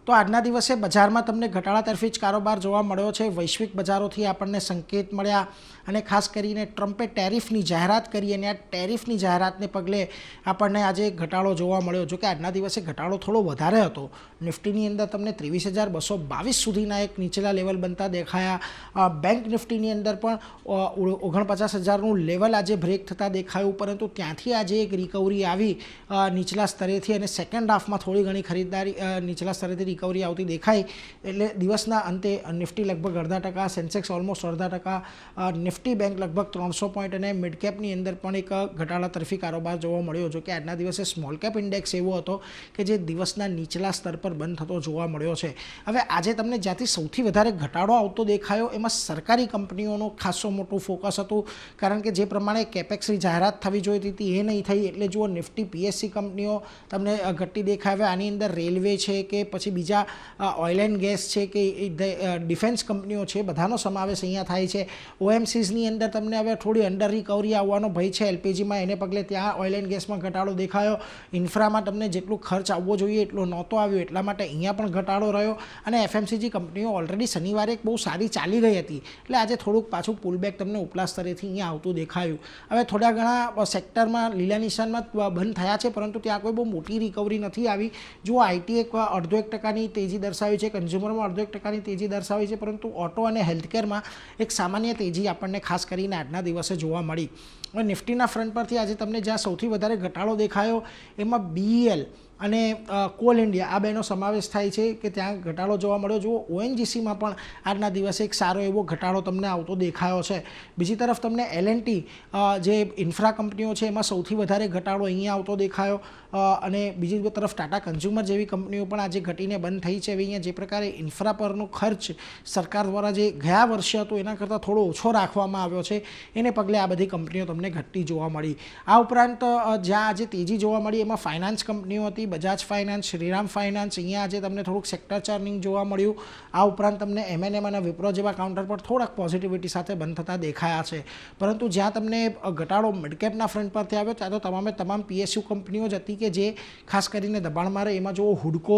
તો આજના દિવસે બજારમાં તમને ઘટાડા તરફી જ કારોબાર જોવા મળ્યો છે। વૈશ્વિક બજારોથી આપણને સંકેત મળ્યા અને ખાસ કરીને ટ્રમ્પે ટેરિફની જાહેરાત કરી અને આ ટેરિફની જાહેરાતને પગલે આપણને આજે ઘટાડો જોવા મળ્યો। જો કે આજના દિવસે ઘટાડો થોડો વધારે હતો। નિફ્ટીની અંદર તમને 23,222 સુધીના એક નીચેલા લેવલ બનતા દેખાયા। બેંક નિફ્ટીની અંદર પણ 49,000નું લેવલ આજે બ્રેક થતાં દેખાયું, પરંતુ ત્યાંથી આજે એક રિકવરી આવી નીચલા સ્તરેથી અને સેકન્ડ હાફમાં થોડી ઘણી ખરીદદારી નીચલા સ્તરેથી રિકવરી આવતી દેખાઈ। એટલે દિવસના અંતે નિફ્ટી લગભગ 0.5%, સેન્સેક્સ ઓલમોસ્ટ 0.5%, નિફ્ટી બેંક લગભગ 300 પોઈન્ટ અને મિડ કેપની અંદર પણ એક ઘટાડા તરફી કારોબાર જોવા મળ્યો। જો કે આજના દિવસે સ્મોલ કેપ ઇન્ડેક્સ એવો હતો કે જે દિવસના નીચલા સ્તર પર બંધ થતો જોવા મળ્યો છે। હવે આજે તમને જ્યાંથી સૌથી વધારે ઘટાડો આવતો દેખાયો એમાં સરકારી કંપનીઓનો ખાસો મોટું ફોકસ હતું, કારણ કે જે પ્રમાણે કેપેક્સની જાહેરાત થવી જોઈતી હતી એ નહીં થઈ। એટલે જુઓ નિફ્ટી પીએસસી કંપનીઓ તમને ઘટતી દેખાવે। આની અંદર રેલવે છે કે પછી બીજા ઓઇલ એન્ડ ગેસ છે કે ડિફેન્સ કંપનીઓ છે, બધાનો સમાવેશ અહીંયા થાય છે। ઓએમસીઝની અંદર તમને હવે થોડી અંડર રિકવરી આવવાનો ભય છે એલપીજીમાં, એને પગલે ત્યાં ઓઇલ એન્ડ ગેસમાં ઘટાડો દેખાયો। ઇન્ફ્રામાં તમને જેટલું ખર્ચ આવવો જોઈએ એટલો નહોતો આવ્યો, એટલા માટે અહીંયા પણ ઘટાડો રહ્યો। અને એફએમસીજી કંપનીઓ ઓલરેડી શનિવારે એક બહુ સારી ચાલી ગઈ હતી, એટલે આજે થોડુંક પાછું પુલબેક તમને ઉપલા સ્તરેથી અહીંયા આવતું દેખાયું। હવે થોડા ઘણા સેક્ટરમાં લીલા નિશાનમાં બંધ થયા છે, પરંતુ ત્યાં કોઈ બહુ મોટી રિકવરી નથી આવી। જો આઈટી એક 0.5% તેજી દર્શાવી છે, કન્ઝ્યુમરમાં 0.5% તેજી દર્શાવી છે, પરંતુ ઓટો અને હેલ્થકેરમાં એક સામાન્ય તેજી આપણને ખાસ કરીને આજના દિવસે જોવા મળી। હવે નિફ્ટીના ફ્રન્ટ પરથી આજે તમને જ્યાં સૌથી વધારે ઘટાડો દેખાયો એમાં બીઈએલ અને કોલ ઇન્ડિયા આ બેનો સમાવેશ થાય છે કે ત્યાં ઘટાડો જોવા મળ્યો। જુઓ ઓએનજીસીમાં પણ આજના દિવસે એક સારો એવો ઘટાડો તમને આવતો દેખાયો છે। બીજી તરફ તમને એલએનટી જે ઇન્ફ્રા કંપનીઓ છે એમાં સૌથી વધારે ઘટાડો અહીંયા આવતો દેખાયો। અને બીજી તરફ ટાટા કન્ઝ્યુમર જેવી કંપનીઓ પણ આજે ઘટીને બંધ થઈ છે। હવે અહીંયા જે પ્રકારે ઇન્ફ્રા પરનો ખર્ચ સરકાર દ્વારા જે ગયા વર્ષે હતો એના કરતાં થોડો ઓછો રાખવામાં આવ્યો છે, એને પગલે આ બધી કંપનીઓ તમને ઘટતી જોવા મળી। આ ઉપરાંત જ્યાં આજે તેજી જોવા મળી એમાં ફાઇનાન્સ કંપનીઓ હતી, બજાજ ફાઇનાન્સ, શ્રીરામ ફાઇનાન્સ, અહીંયા આજે તમને થોડુંક સેક્ટર ચર્નિંગ જોવા મળ્યું। આ ઉપરાંત તમને એમએનએમ અને વિપ્રો જેવા કાઉન્ટર પર થોડાક પોઝિટિવિટી સાથે બંધ થતા દેખાયા છે, પરંતુ જ્યાં તમને ઘટાડો મિડકેપના ફ્રન્ટ પરથી આવ્યો ત્યાં તો તમામ પીએસયુ કંપનીઓ જ હતી કે જે ખાસ કરીને દબાણમાં રહે। એમાં જુઓ હુડકો,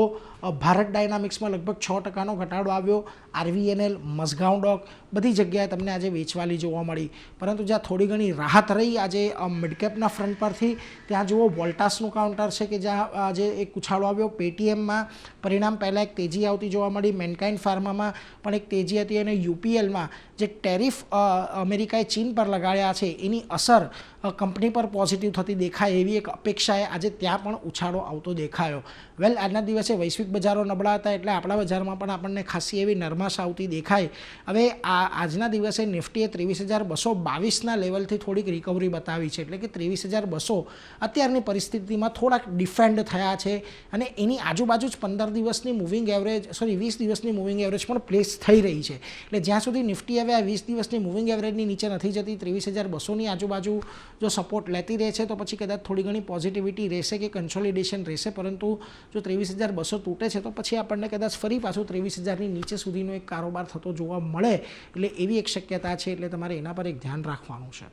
ભારત ડાયનામિક્સમાં લગભગ 6%નો ઘટાડો આવ્યો। આરવીએનએલ, મઝગાંવ ડોક બધી જગ્યાએ તમને આજે વેચવાલી જોવા મળી, પરંતુ જ્યાં થોડી ઘણી રાહત રહી આજે મિડકેપના ફ્રન્ટ પરથી ત્યાં જુઓ વોલ્ટાસનું કાઉન્ટર છે કે જ્યાં આજે એક ઉછાળો આવ્યો। પેટીએમમાં પરિણામ પહેલાં એક તેજી આવતી જોવા મળી, મેનકાઇન્ડ ફાર્મામાં પણ એક તેજી હતી, અને યુપીએલમાં જે ટેરિફ અમેરિકાએ ચીન પર લગાડ્યા છે એની અસર કંપની પર પોઝિટિવ થતી દેખાય એવી એક અપેક્ષાએ આજે ત્યાં પણ ઉછાળો આવતો દેખાયો। વેલ, આજના દિવસે વૈશ્વિક બજારો નબળા હતા એટલે આપણા બજારમાં પણ આપણને ખાસી એવી નરમાશ આવતી દેખાય। હવે આજના દિવસે નિફ્ટીએ 23,222ના લેવલથી થોડીક રિકવરી બતાવી છે, એટલે કે 23,200 અત્યારની પરિસ્થિતિમાં થોડાક ડિફેન્ડ થયા છે અને એની આજુબાજુ જ 15 દિવસની મૂવિંગ એવરેજ 20 દિવસની મૂવિંગ એવરેજ પણ પ્લેસ થઈ રહી છે। એટલે જ્યાં સુધી નિફ્ટી હવે આ 20 દિવસની મૂવિંગ એવરેજની નીચે નથી જતી, 23,200ની આજુબાજુ જો સપોર્ટ લેતી રહે છે તો પછી કદાચ થોડી ઘણી પોઝિટિવિટી રહેશે કે કન્સોલિડેશન રહેશે, પરંતુ જો 23,200 તૂટે છે તો પછી આપણને કદાચ ફરી પાછું 23,000ની નીચે સુધીનો એક કારોબાર થતો જોવા મળે, એટલે એવી એક શક્યતા છે। એટલે તમારે એના પર એક ધ્યાન રાખવાનું છે।